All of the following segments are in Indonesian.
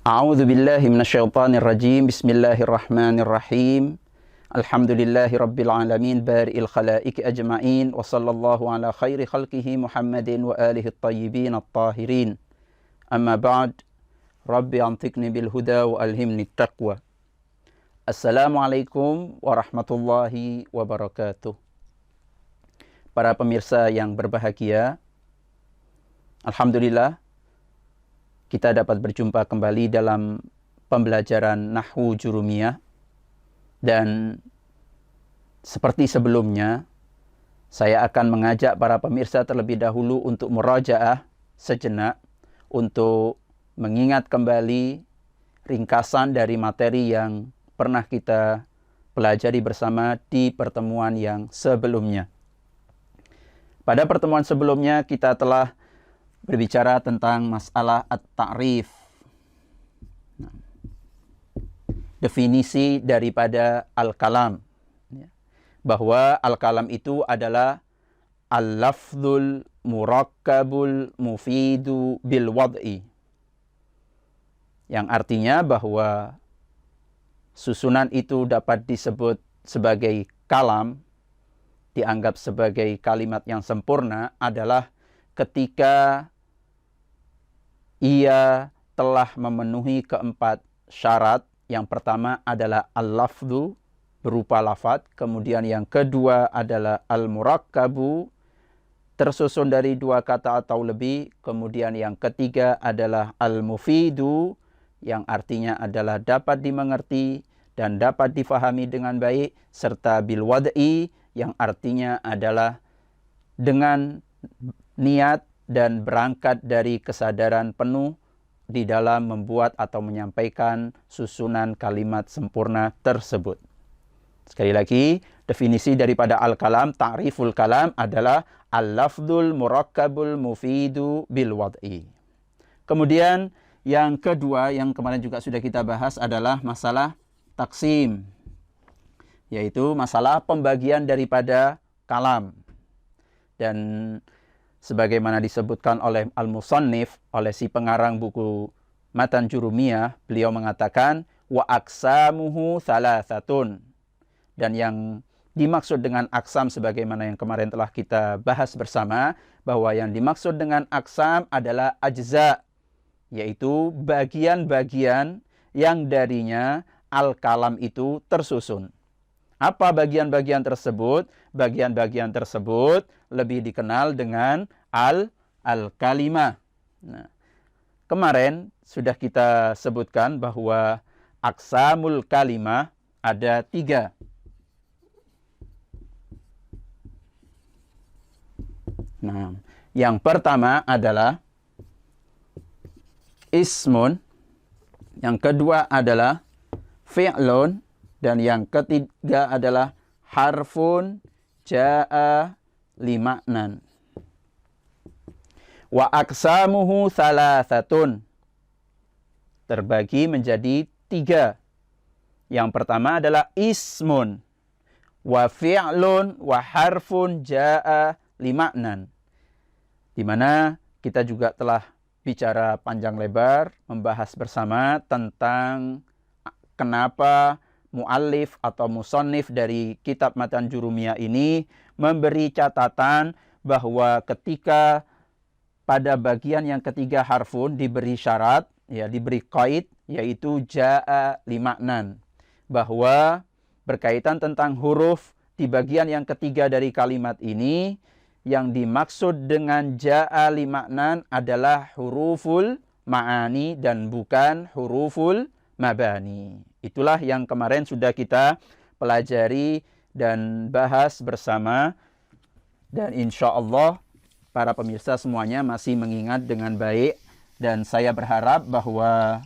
A'udzu billahi minasyaitonir rajim. Bismillahirrahmanirrahim. Alhamdulillahi rabbil alamin bari'il khalaiqi ajma'in wa sallallahu ala khairi khalqihi Muhammadin wa alihi at-tayyibin at-tahirin. Amma ba'd. Rabbi antiqni bil huda wa alhimni taqwa. Assalamualaikum warahmatullahi wabarakatuh. Para pemirsa yang berbahagia, alhamdulillah kita dapat berjumpa kembali dalam pembelajaran Nahwu Jurumiyah. Dan seperti sebelumnya, saya akan mengajak para pemirsa terlebih dahulu untuk murajaah sejenak, untuk mengingat kembali ringkasan dari materi yang pernah kita pelajari bersama di pertemuan yang sebelumnya. Pada pertemuan sebelumnya kita telah berbicara tentang masalah at-ta'rif. Definisi daripada al-kalam. Bahwa al-kalam itu adalah al-lafzul murakkabul mufidu bil wad'i. Yang artinya bahwa susunan itu dapat disebut sebagai kalam, dianggap sebagai kalimat yang sempurna adalah ketika ia telah memenuhi keempat syarat. Yang pertama adalah al-lafdu, berupa lafad. Kemudian yang kedua adalah al-murakkabu, tersusun dari dua kata atau lebih. Kemudian yang ketiga adalah al-mufidu, yang artinya adalah dapat dimengerti dan dapat difahami dengan baik. Serta bil wad'i, yang artinya adalah dengan niat dan berangkat dari kesadaran penuh di dalam membuat atau menyampaikan susunan kalimat sempurna tersebut. Sekali lagi, definisi daripada al-kalam, ta'riful kalam adalah al-lafdul murakkabul mufidu bil wad'i. Kemudian yang kedua yang kemarin juga sudah kita bahas adalah masalah taksim, yaitu masalah pembagian daripada kalam. Dan sebagaimana disebutkan oleh al-musannif, oleh si pengarang buku Matan Jurumiyah, beliau mengatakan wa aqsamuhu thalathatun. Dan yang dimaksud dengan aksam sebagaimana yang kemarin telah kita bahas bersama, bahwa yang dimaksud dengan aksam adalah ajza, yaitu bagian-bagian yang darinya al-kalam itu tersusun. Apa bagian-bagian tersebut? Bagian-bagian tersebut lebih dikenal dengan al-kalimah. Nah, kemarin sudah kita sebutkan bahwa aqsamul kalimah ada 3. Nah, yang pertama adalah ismun, yang kedua adalah fi'lun, dan yang ketiga adalah harfun ja'a lima'nan. Wa aqsamuhu thalathatun. Terbagi menjadi 3. Yang pertama adalah ismun, wa fi'lun, wa harfun ja'a lima'nan. Di mana kita juga telah bicara panjang lebar, membahas bersama tentang kenapa muallif atau musannif dari kitab Matan Jurumiyah ini memberi catatan bahwa ketika pada bagian yang ketiga harfun diberi syarat, ya diberi qaid, yaitu ja'a lima'nan, bahwa berkaitan tentang huruf di bagian yang ketiga dari kalimat ini, yang dimaksud dengan ja'a lima'nan adalah huruful ma'ani dan bukan huruful mabani. Itulah yang kemarin sudah kita pelajari dan bahas bersama. Dan insya Allah para pemirsa semuanya masih mengingat dengan baik. Dan saya berharap bahwa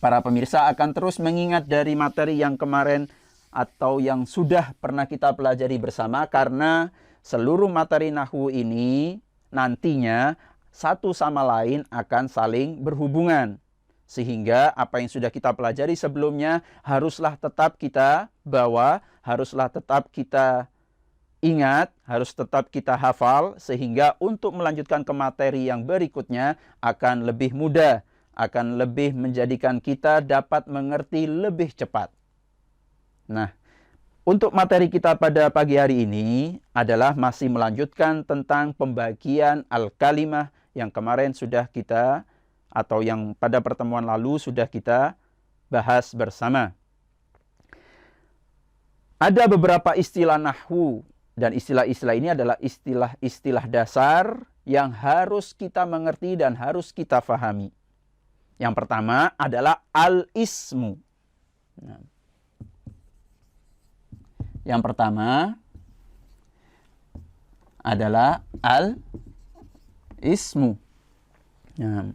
para pemirsa akan terus mengingat dari materi yang kemarin atau yang sudah pernah kita pelajari bersama. Karena seluruh materi Nahwu ini nantinya satu sama lain akan saling berhubungan. Sehingga apa yang sudah kita pelajari sebelumnya haruslah tetap kita bawa, haruslah tetap kita ingat, harus tetap kita hafal. Sehingga untuk melanjutkan ke materi yang berikutnya akan lebih mudah, akan lebih menjadikan kita dapat mengerti lebih cepat. Nah, untuk materi kita pada pagi hari ini adalah masih melanjutkan tentang pembagian al-kalimah yang kemarin sudah kita, atau yang pada pertemuan lalu sudah kita bahas bersama. Ada beberapa istilah nahwu, dan istilah-istilah ini adalah istilah-istilah dasar yang harus kita mengerti dan harus kita fahami. Yang pertama adalah al-ismu. Nah, yang pertama adalah al-ismu. Nah,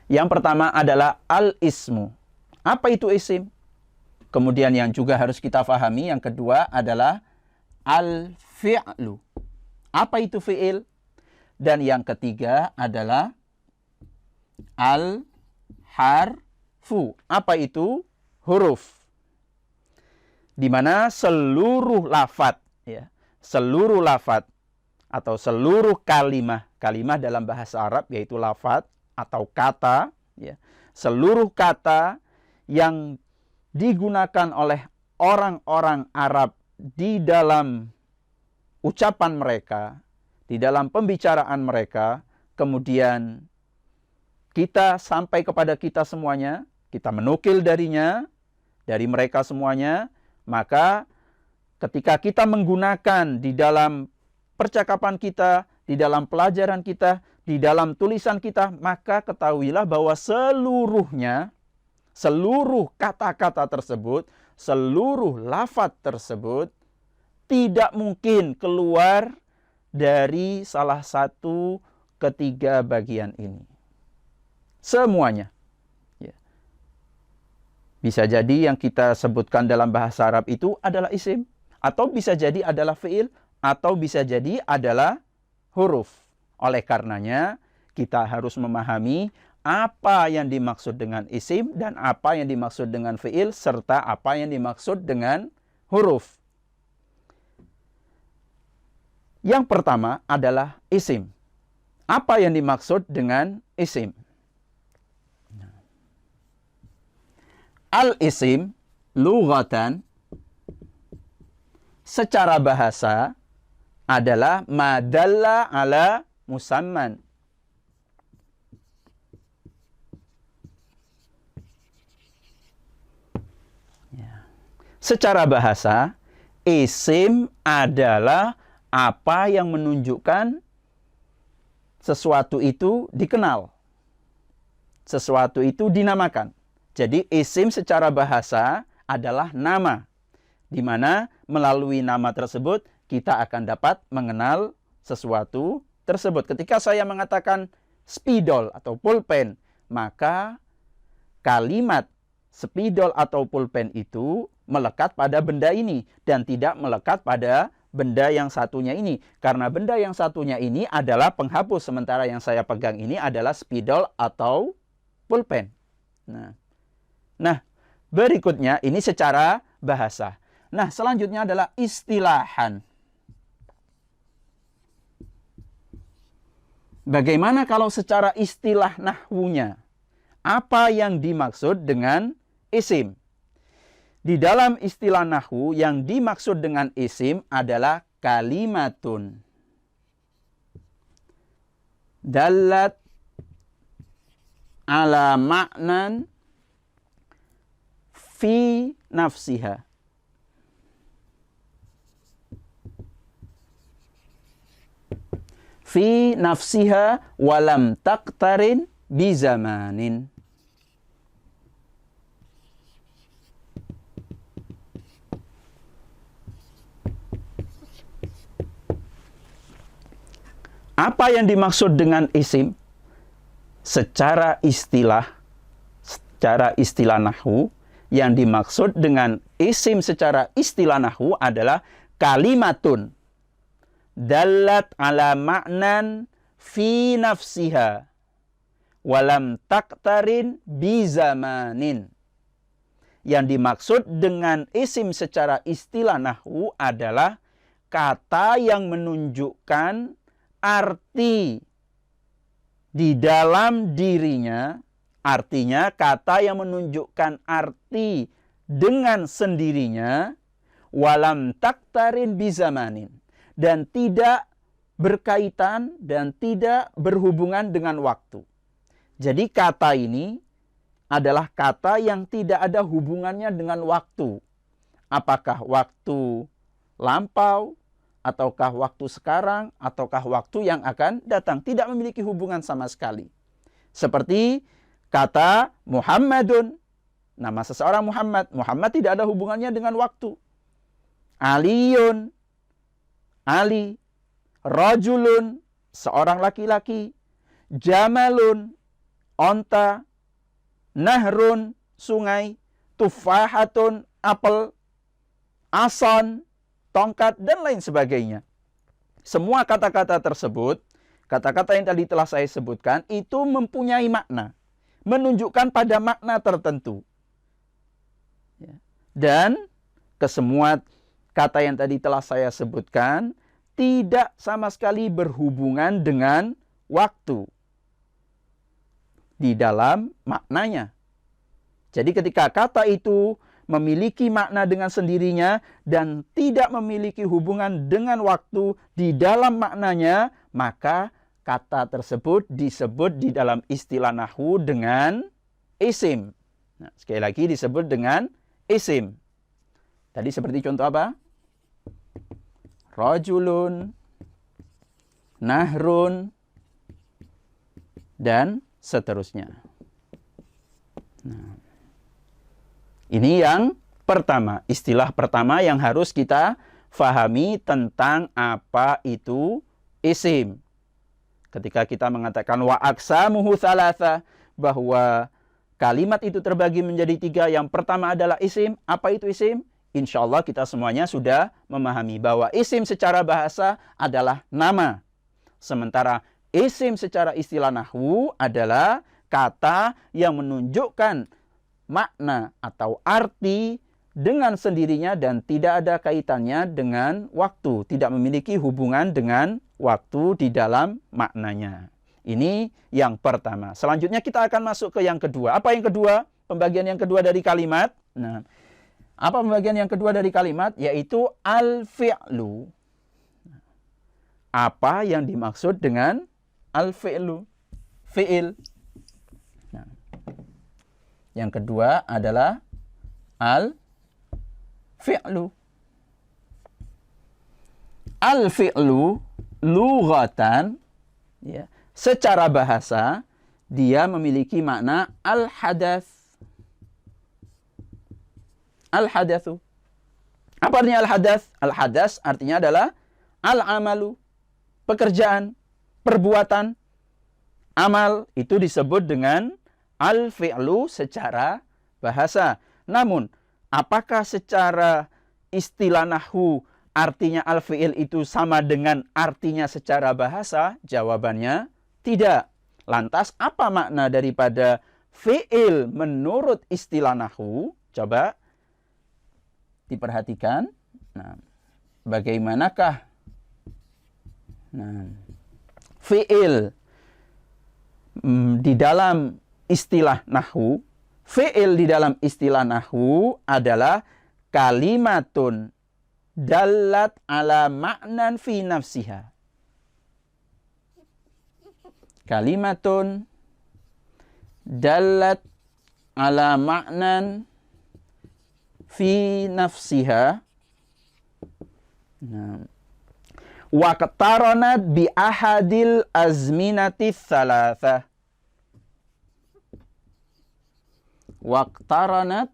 yang pertama adalah al-ismu. Apa itu isim? Kemudian yang juga harus kita fahami, yang kedua adalah al-fi'lu. Apa itu fi'il? Dan yang ketiga adalah al-harfu. Apa itu? Huruf. Di mana seluruh lafadz, ya, seluruh lafadz atau seluruh kalimah dalam bahasa Arab, yaitu lafadz atau kata, ya, seluruh kata yang digunakan oleh orang-orang Arab di dalam ucapan mereka, di dalam pembicaraan mereka, kemudian kita sampai kepada kita semuanya, kita menukil darinya, dari mereka semuanya, maka ketika kita menggunakan di dalam percakapan kita, di dalam pelajaran kita, di dalam tulisan kita, maka ketahuilah bahwa seluruhnya, seluruh kata-kata tersebut, seluruh lafadz tersebut tidak mungkin keluar dari salah satu ketiga bagian ini. Semuanya. Ya. Bisa jadi yang kita sebutkan dalam bahasa Arab itu adalah isim, atau bisa jadi adalah fi'il, atau bisa jadi adalah huruf. Oleh karenanya, kita harus memahami apa yang dimaksud dengan isim dan apa yang dimaksud dengan fi'il, serta apa yang dimaksud dengan huruf. Yang pertama adalah isim. Apa yang dimaksud dengan isim? Al-isim lughatan secara bahasa adalah madalla ala musamman. Secara bahasa, isim adalah apa yang menunjukkan sesuatu itu dikenal. Sesuatu itu dinamakan. Jadi isim secara bahasa adalah nama, di mana melalui nama tersebut kita akan dapat mengenal sesuatu tersebut. Ketika saya mengatakan spidol atau pulpen, maka kalimat spidol atau pulpen itu melekat pada benda ini dan tidak melekat pada benda yang satunya ini. Karena benda yang satunya ini adalah penghapus, sementara yang saya pegang ini adalah spidol atau pulpen. Nah, berikutnya ini secara bahasa. Nah, selanjutnya adalah istilahan. Bagaimana kalau secara istilah nahwunya? Apa yang dimaksud dengan isim? Di dalam istilah nahwu yang dimaksud dengan isim adalah kalimatun dallat ala ma'nan fi nafsiha. Fi nafsiha walam taqtarin bizamanin. Apa yang dimaksud dengan isim? Secara istilah nahwu, yang dimaksud dengan isim secara istilah nahwu adalah kalimatun dallat ala ma'nan fi nafsiha walam taqtarin bizamanin. Yang dimaksud dengan isim secara istilah nahwu adalah kata yang menunjukkan arti di dalam dirinya Artinya kata yang menunjukkan arti dengan sendirinya, walam taktarin bizamanin, dan tidak berkaitan dan tidak berhubungan dengan waktu. Jadi kata ini adalah kata yang tidak ada hubungannya dengan waktu. Apakah waktu lampau, ataukah waktu sekarang, ataukah waktu yang akan datang. Tidak memiliki hubungan sama sekali. Seperti kata Muhammadun, nama seseorang Muhammad. Muhammad tidak ada hubungannya dengan waktu. Aliyun, Ali. Rajulun, seorang laki-laki. Jamalun, onta. Nahrun, sungai. Tufahatun, apel. Ason, tongkat, dan lain sebagainya. Semua kata-kata tersebut, kata-kata yang tadi telah saya sebutkan, itu mempunyai makna. Menunjukkan pada makna tertentu. Dan kesemua kata yang tadi telah saya sebutkan, tidak sama sekali berhubungan dengan waktu di dalam maknanya. Jadi ketika kata itu memiliki makna dengan sendirinya dan tidak memiliki hubungan dengan waktu di dalam maknanya, maka kata tersebut disebut di dalam istilah nahwu dengan isim. Nah, sekali lagi disebut dengan isim. Tadi seperti contoh apa? Rajulun, nahrun, dan seterusnya. Nah, ini yang pertama, istilah pertama yang harus kita fahami tentang apa itu isim. Ketika kita mengatakan wa aqsamuhu tsalatsa, bahwa kalimat itu terbagi menjadi 3. Yang pertama adalah isim. Apa itu isim? Insya Allah kita semuanya sudah memahami bahwa isim secara bahasa adalah nama. Sementara isim secara istilah nahwu adalah kata yang menunjukkan makna atau arti dengan sendirinya dan tidak ada kaitannya dengan waktu. Tidak memiliki hubungan dengan waktu di dalam maknanya. Ini yang pertama. Selanjutnya kita akan masuk ke yang kedua. Apa yang kedua? Pembagian yang kedua dari kalimat. Nah, apa pembagian yang kedua dari kalimat? Yaitu al-fi'lu. Apa yang dimaksud dengan al-fi'lu? Fi'il. Nah, yang kedua adalah al-fi'lu. Al-fi'lu lughatan, ya, secara bahasa dia memiliki makna al-hadath. Al-hadathu. Apa artinya al-hadath? Al-hadath artinya adalah al-amalu, pekerjaan, perbuatan. Amal itu disebut dengan al-fi'lu secara bahasa. Namun, apakah secara istilah nahwu artinya al-fi'il itu sama dengan artinya secara bahasa? Jawabannya tidak. Lantas, apa makna daripada fi'il menurut istilah nahwu? Coba diperhatikan. Nah, bagaimanakah fi'il di dalam istilah nahwu? Fi'il di dalam istilah nahwu adalah kalimatun dallat ala ma'nan fi nafsiha. Kalimatun dallat ala ma'nan fi nafsiha. Wa qataranat bi ahadil azminati tsalatsa. Wa qataranat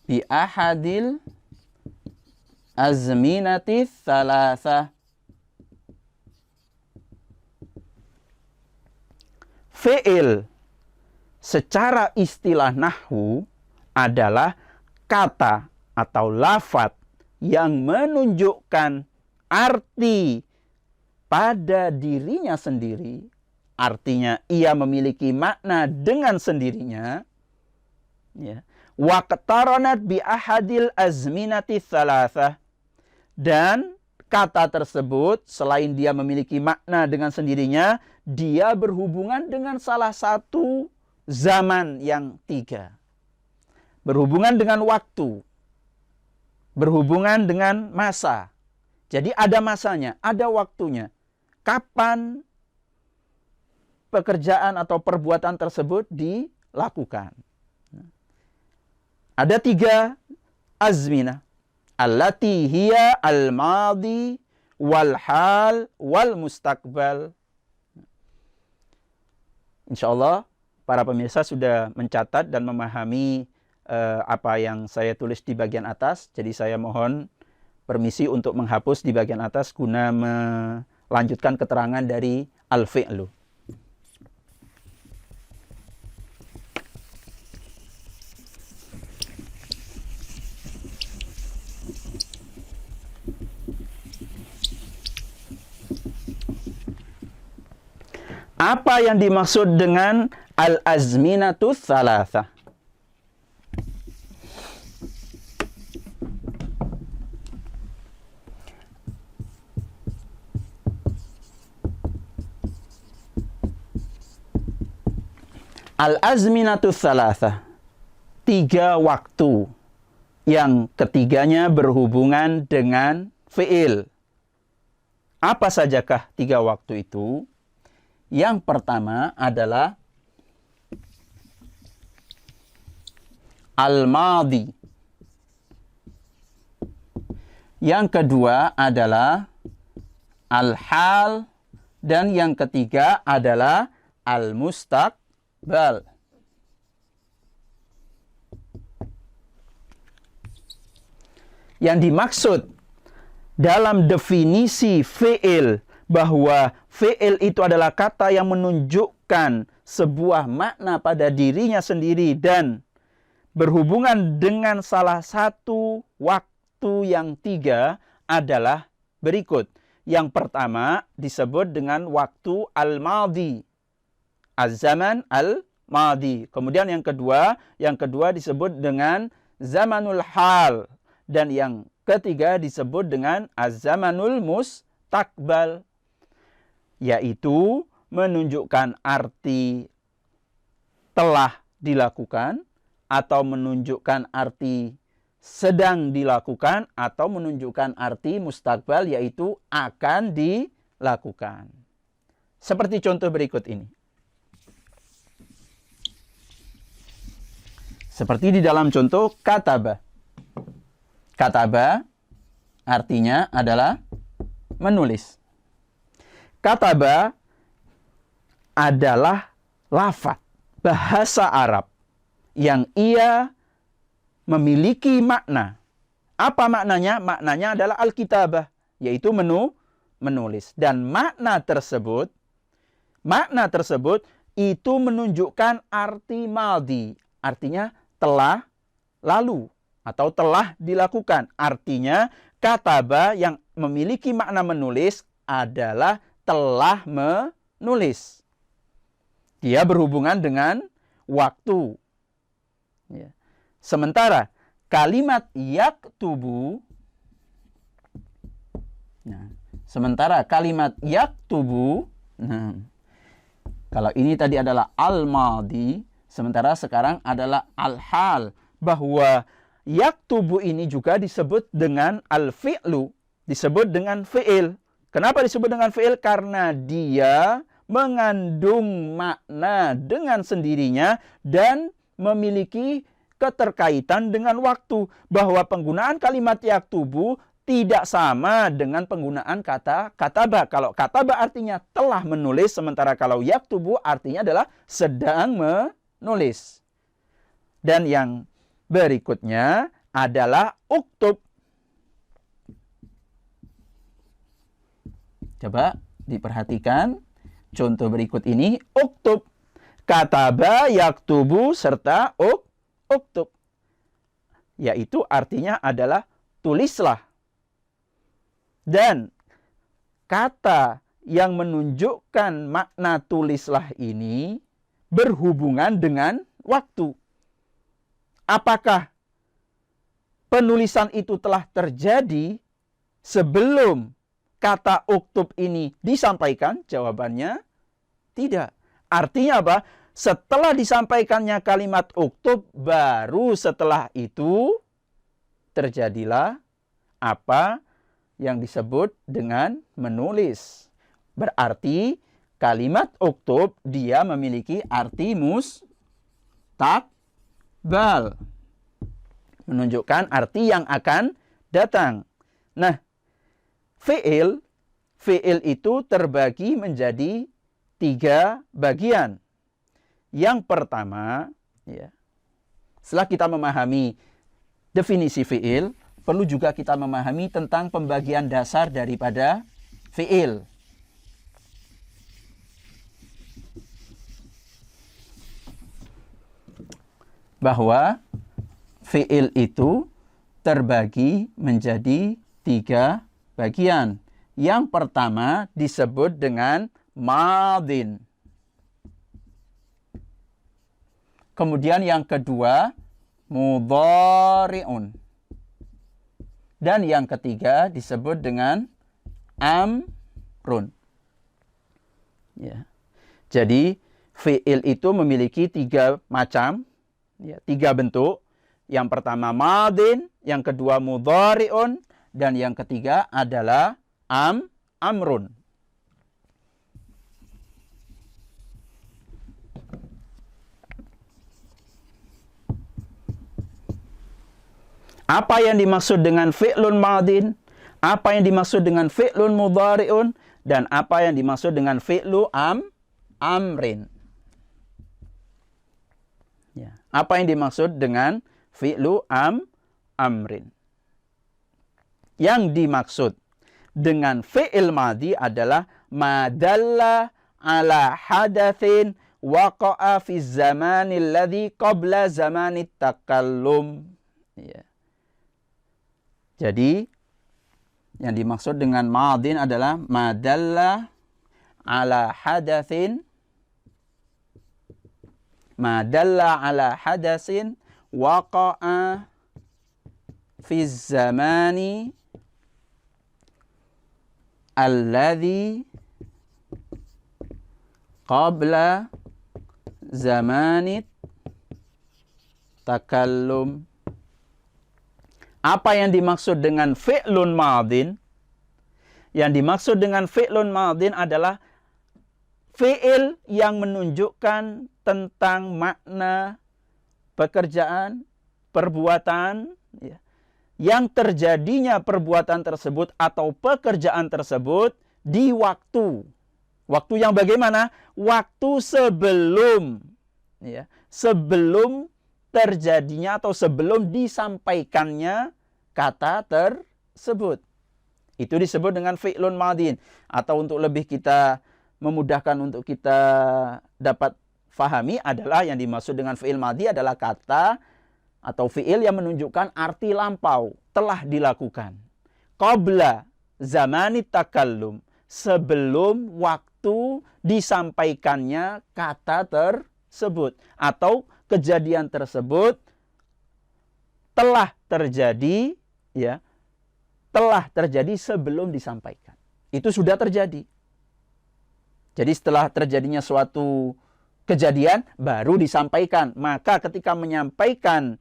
bi ahadil azminati tsalatsa. Fi'il secara istilah nahwu adalah kata atau lafadz yang menunjukkan arti pada dirinya sendiri. Artinya ia memiliki makna dengan sendirinya. Ya. Wa qataranat bi ahadil azminati tsalatsa. Dan kata tersebut selain dia memiliki makna dengan sendirinya, dia berhubungan dengan salah satu zaman yang tiga. Berhubungan dengan waktu, berhubungan dengan masa. Jadi ada masanya, ada waktunya. Kapan pekerjaan atau perbuatan tersebut dilakukan. Ada tiga azminah. Allati hiya al-madi wal-hal wal-mustaqbal. InsyaAllah para pemirsa sudah mencatat dan memahami apa yang saya tulis di bagian atas. Jadi saya mohon permisi untuk menghapus di bagian atas guna melanjutkan keterangan dari al-fi'lu. Apa yang dimaksud dengan al-azminatu tsalatsa? Al-azminatu tsalatsa, tiga waktu yang ketiganya berhubungan dengan fi'il. Apa sajakah tiga waktu itu? Yang pertama adalah al-madi. Yang kedua adalah al-hal. Dan yang ketiga adalah al-mustaqbal. Yang dimaksud dalam definisi fi'il bahwa fi'il itu adalah kata yang menunjukkan sebuah makna pada dirinya sendiri dan berhubungan dengan salah satu waktu yang tiga adalah berikut. Yang pertama disebut dengan waktu al-madi. Az-zaman al-madi. Kemudian yang kedua disebut dengan zamanul hal. Dan yang ketiga disebut dengan az-zamanul mustaqbal. Yaitu menunjukkan arti telah dilakukan, atau menunjukkan arti sedang dilakukan, atau menunjukkan arti mustaqbal, yaitu akan dilakukan. Seperti contoh berikut ini. Seperti di dalam contoh kataba. Kataba artinya adalah menulis. Kataba adalah lafaz bahasa Arab yang ia memiliki makna. Apa maknanya? Maknanya adalah al-kitabah, yaitu menulis. Dan makna tersebut itu menunjukkan arti maldi, artinya telah lalu atau telah dilakukan. Artinya kataba yang memiliki makna menulis adalah telah menulis. Dia berhubungan dengan waktu. Ya. Sementara kalimat yaktubu, kalau ini tadi adalah al-madi, sementara sekarang adalah al-hal. Bahwa yaktubu ini juga disebut dengan al-fi'lu, disebut dengan fi'il. Kenapa disebut dengan fi'il? Karena dia mengandung makna dengan sendirinya dan memiliki keterkaitan dengan waktu. Bahwa penggunaan kalimat yaktubu tidak sama dengan penggunaan kata kataba. Kalau kataba artinya telah menulis, sementara kalau yaktubu artinya adalah sedang menulis. Dan yang berikutnya adalah uktub. Coba diperhatikan contoh berikut ini. Uktub, kataba, yaktubu, serta uktub. Yaitu artinya adalah tulislah. Dan kata yang menunjukkan makna tulislah ini berhubungan dengan waktu. Apakah penulisan itu telah terjadi sebelum kata uktub ini disampaikan? Jawabannya tidak. Artinya apa? Setelah disampaikannya kalimat uktub, baru setelah itu terjadilah apa yang disebut dengan menulis. Berarti kalimat uktub dia memiliki arti mustaqbal. Menunjukkan arti yang akan datang. Nah, fi'il itu terbagi menjadi 3 bagian. Yang pertama, ya, setelah kita memahami definisi fi'il, perlu juga kita memahami tentang pembagian dasar daripada fi'il. Bahwa fi'il itu terbagi menjadi 3 bagian. Yang pertama disebut dengan madin. Kemudian yang kedua mudhari'un. Dan yang ketiga disebut dengan amrun. Ya. Jadi fi'il itu memiliki 3 macam, ya, 3 bentuk. Yang pertama madin, yang kedua mudhari'un, dan yang ketiga adalah amrun. Apa yang dimaksud dengan fi'lun madin? Apa yang dimaksud dengan fi'lun mudhari'un? Dan apa yang dimaksud dengan fi'lu amrin? Ya. Apa yang dimaksud dengan fi'lu amrin? Yang dimaksud dengan fi'il madhi adalah madalla ala hadathin waqa'a fi zamanil ladzi qabla zamanit takallum. Ya. Jadi yang dimaksud dengan madin adalah madalla ala hadatsin waqa'a fi zamani alladzi qabla zamanit takallum. Apa yang dimaksud dengan fi'lun madin? Yang dimaksud dengan fi'lun madin adalah fi'il yang menunjukkan tentang makna pekerjaan, perbuatan, ya, yang terjadinya perbuatan tersebut atau pekerjaan tersebut di waktu. Waktu yang bagaimana? Waktu sebelum, ya, sebelum terjadinya atau sebelum disampaikannya kata tersebut. Itu disebut dengan fi'lun madin. Atau untuk lebih kita memudahkan untuk kita dapat fahami adalah yang dimaksud dengan fi'il madhi adalah kata atau fi'il yang menunjukkan arti lampau, telah dilakukan. Qabla zamanit takallum, sebelum waktu disampaikannya kata tersebut. Atau kejadian tersebut telah terjadi, ya, telah terjadi sebelum disampaikan. Itu sudah terjadi. Jadi setelah terjadinya suatu kejadian baru disampaikan. Maka ketika menyampaikan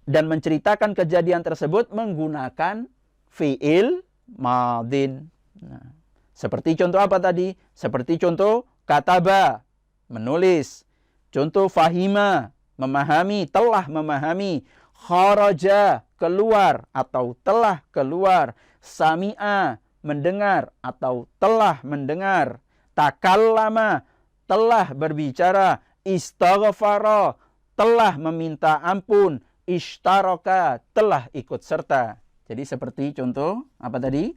dan menceritakan kejadian tersebut menggunakan fi'il madin. Nah, seperti contoh apa tadi? Seperti contoh kataba, menulis. Contoh fahima, memahami, telah memahami. Kharaja, keluar atau telah keluar. Sami'a, mendengar atau telah mendengar. Takallama, telah berbicara. Istaghfara, telah meminta ampun. Ishtaraka, telah ikut serta. Jadi seperti contoh apa tadi?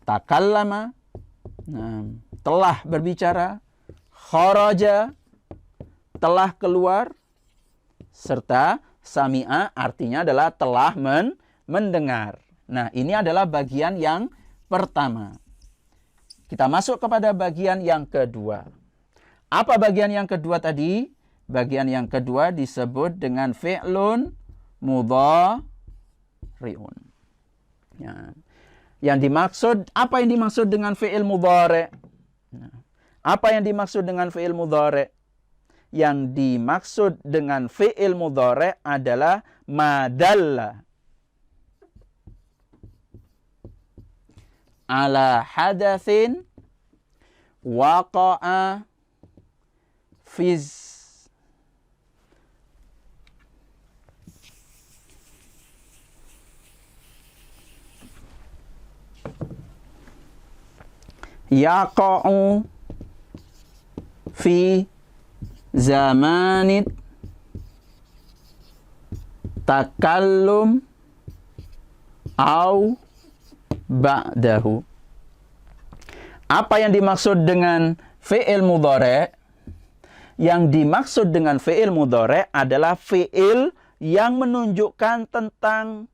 Takallama, telah berbicara. Kharaja, telah keluar. Serta sami'a artinya adalah telah mendengar. Nah, ini adalah bagian yang pertama. Kita masuk kepada bagian yang kedua. Apa bagian yang kedua tadi? Bagian yang kedua disebut dengan fi'lun mudhari'un. Ya. Yang dimaksud, apa yang dimaksud dengan fi'il mudhari'? Apa yang dimaksud dengan fi'il mudhari'? Yang dimaksud dengan fi'il mudhari' adalah madalla ala hadatsin waqa'a fiz yaqa'u fi zamanit takallum au ba'dahu. Apa yang dimaksud dengan fi'il mudhari'? Yang dimaksud dengan fi'il mudhari' adalah fi'il yang menunjukkan tentang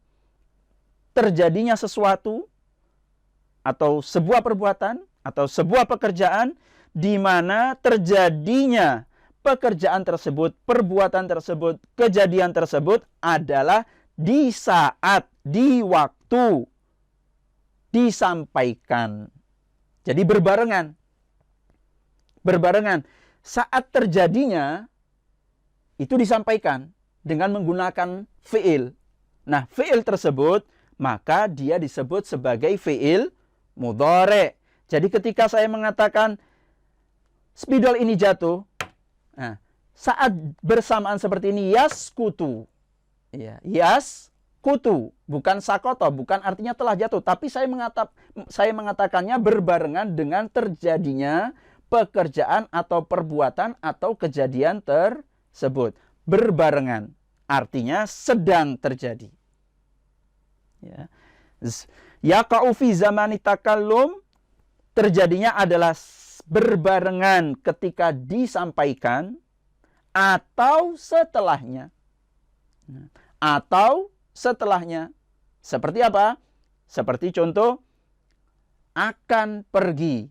terjadinya sesuatu atau sebuah perbuatan atau sebuah pekerjaan di mana terjadinya pekerjaan tersebut, perbuatan tersebut, kejadian tersebut adalah di saat, di waktu disampaikan. Jadi berbarengan. Berbarengan. Saat terjadinya itu disampaikan dengan menggunakan fi'il. Nah, fi'il tersebut maka dia disebut sebagai fi'il mudhari'. Jadi ketika saya mengatakan spidol ini jatuh, nah, saat bersamaan seperti ini yaskutu. Ya, yaskutu, bukan sakoto, bukan artinya telah jatuh, tapi saya mengatakannya berbarengan dengan terjadinya pekerjaan atau perbuatan atau kejadian tersebut. Berbarengan, artinya sedang terjadi. Ya. Yaqa'u fi zamani takallum, terjadinya adalah berbarengan ketika disampaikan atau setelahnya. Atau setelahnya. Seperti apa? Seperti contoh, akan pergi.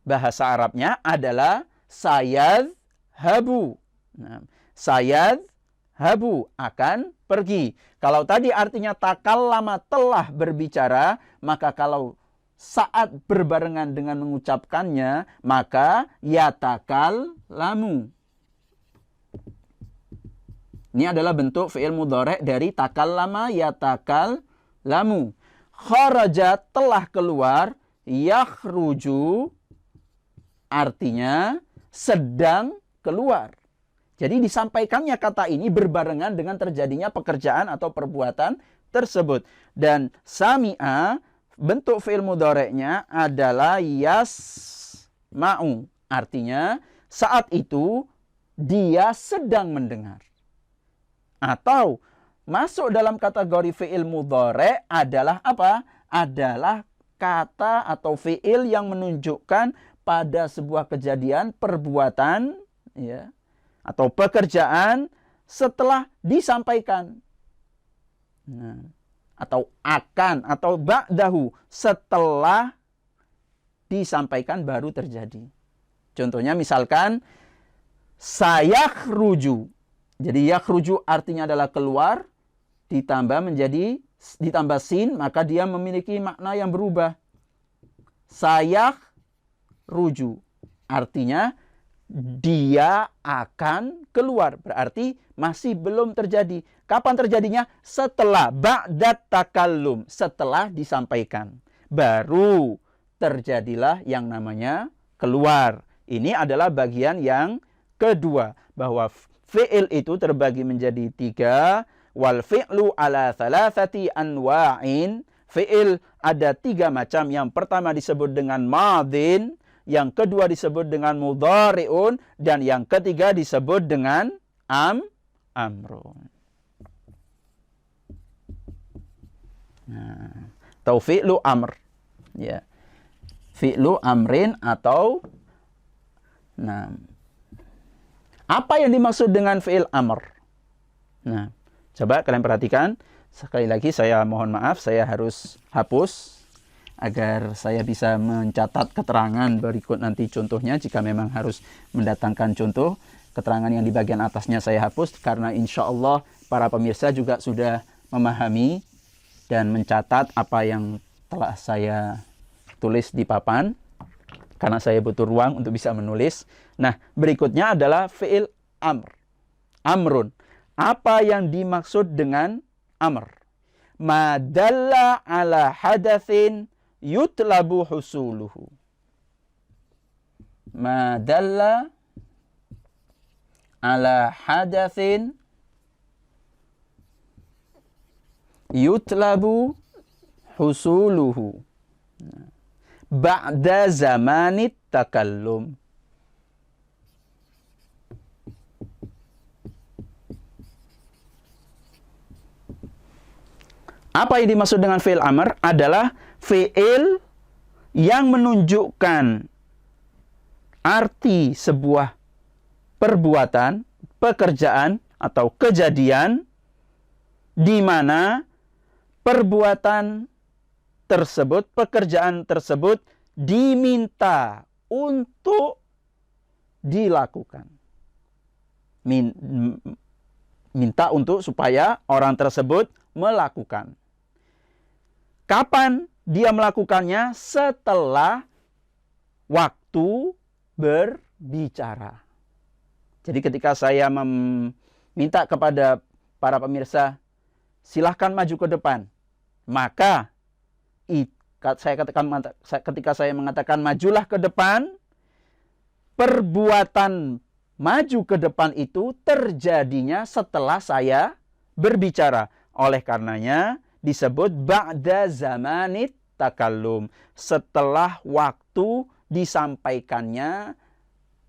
Bahasa Arabnya adalah sayadhabu. Nah, sayadhabu, akan pergi. Kalau tadi artinya takallama, telah berbicara, maka kalau saat berbarengan dengan mengucapkannya, maka yatakallamu. Ini adalah bentuk fi'il mudhari' dari takallama, yatakallamu. Kharaja, telah keluar. Yakhruju, artinya sedang keluar. Jadi disampaikannya kata ini berbarengan dengan terjadinya pekerjaan atau perbuatan tersebut. Dan sami'a, bentuk fi'il mudhari'nya adalah yasma'u. Artinya saat itu dia sedang mendengar. Atau masuk dalam kategori fi'il mudhari' adalah apa? Adalah kata atau fi'il yang menunjukkan pada sebuah kejadian, perbuatan, ya, atau pekerjaan setelah disampaikan. Nah, atau akan, atau ba'dahu, setelah disampaikan baru terjadi. Contohnya misalkan sayakhruju. Jadi yakhruju artinya adalah keluar, ditambah sin, maka dia memiliki makna yang berubah. Sayakhruju artinya dia akan keluar. Berarti masih belum terjadi. Kapan terjadinya? Setelah ba'dat takallum, setelah disampaikan. Baru terjadilah yang namanya keluar. Ini adalah bagian yang kedua, bahwa fi'il itu terbagi menjadi 3. Wal fi'lu ala thalathati anwa'in. Fi'il ada 3 macam. Yang pertama disebut dengan madin, yang kedua disebut dengan mudhari'un, dan yang ketiga disebut dengan amrun. Nah, atau fi'lu amr. Ya. Fi'lu amrin atau apa yang dimaksud dengan fi'il amr? Nah, coba kalian perhatikan. Sekali lagi saya mohon maaf, saya harus hapus agar saya bisa mencatat keterangan berikut nanti contohnya. Jika memang harus mendatangkan contoh, keterangan yang di bagian atasnya saya hapus, karena insya Allah para pemirsa juga sudah memahami dan mencatat apa yang telah saya tulis di papan karena saya butuh ruang untuk bisa menulis. Nah, berikutnya adalah fi'il amr. Amrun. Apa yang dimaksud dengan amr? Ma dalla ala hadatsin yutlabu husuluhu. Ma dalla ala hadatsin yutlabu husuluhu ba'da zamanit takallum. Apa yang dimaksud dengan fi'il amr adalah fi'il yang menunjukkan arti sebuah perbuatan, pekerjaan atau kejadian di mana perbuatan tersebut, pekerjaan tersebut diminta untuk dilakukan. Minta untuk supaya orang tersebut melakukan. Kapan dia melakukannya? Setelah waktu berbicara. Jadi ketika saya meminta kepada para pemirsa, silahkan maju ke depan. Maka ketika saya mengatakan majulah ke depan, perbuatan maju ke depan itu terjadinya setelah saya berbicara. Oleh karenanya disebut ba'da zamanit takallum. Setelah waktu disampaikannya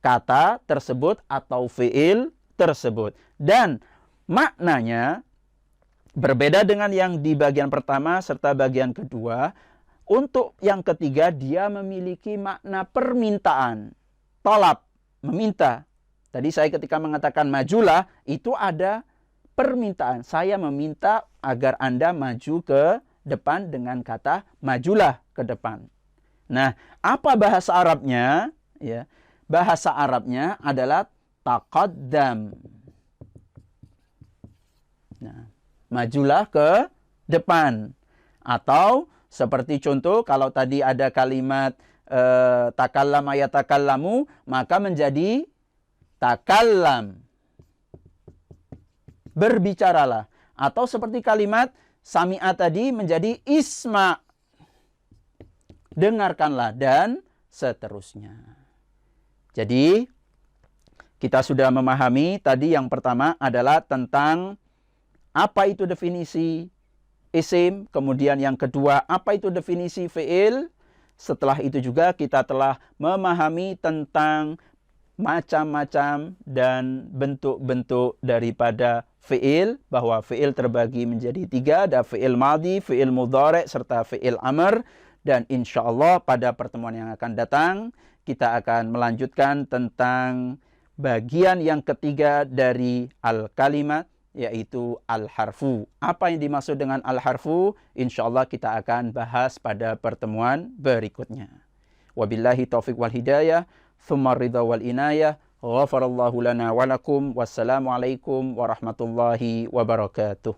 kata tersebut atau fi'il tersebut. Dan maknanya berbeda dengan yang di bagian pertama serta bagian kedua. Untuk yang ketiga, dia memiliki makna permintaan. Talab, meminta. Tadi saya ketika mengatakan majulah, itu ada permintaan. Saya meminta agar Anda maju ke depan dengan kata majulah ke depan. Nah, apa bahasa Arabnya? Ya, bahasa Arabnya adalah taqaddam. Nah, majulah ke depan. Atau seperti contoh, kalau tadi ada kalimat takallama yatakallamu, maka menjadi takallam. Berbicaralah. Atau seperti kalimat sami'a tadi menjadi isma. Dengarkanlah dan seterusnya. Jadi kita sudah memahami tadi yang pertama adalah tentang apa itu definisi isim, kemudian yang kedua apa itu definisi fi'il. Setelah itu juga kita telah memahami tentang macam-macam dan bentuk-bentuk daripada fi'il, bahwa fi'il terbagi menjadi 3, ada fi'il madhi, fi'il mudhari' serta fi'il amr. Dan insya Allah pada pertemuan yang akan datang kita akan melanjutkan tentang bagian yang ketiga dari al-kalimat, yaitu al-harfu. Apa yang dimaksud dengan al-harfu? Insya Allah kita akan bahas pada pertemuan berikutnya. Wabillahi taufiq wal hidayah. Thumma ridha wal inayah. Ghafarallahu lana wa lakum. Wassalamualaikum warahmatullahi wabarakatuh.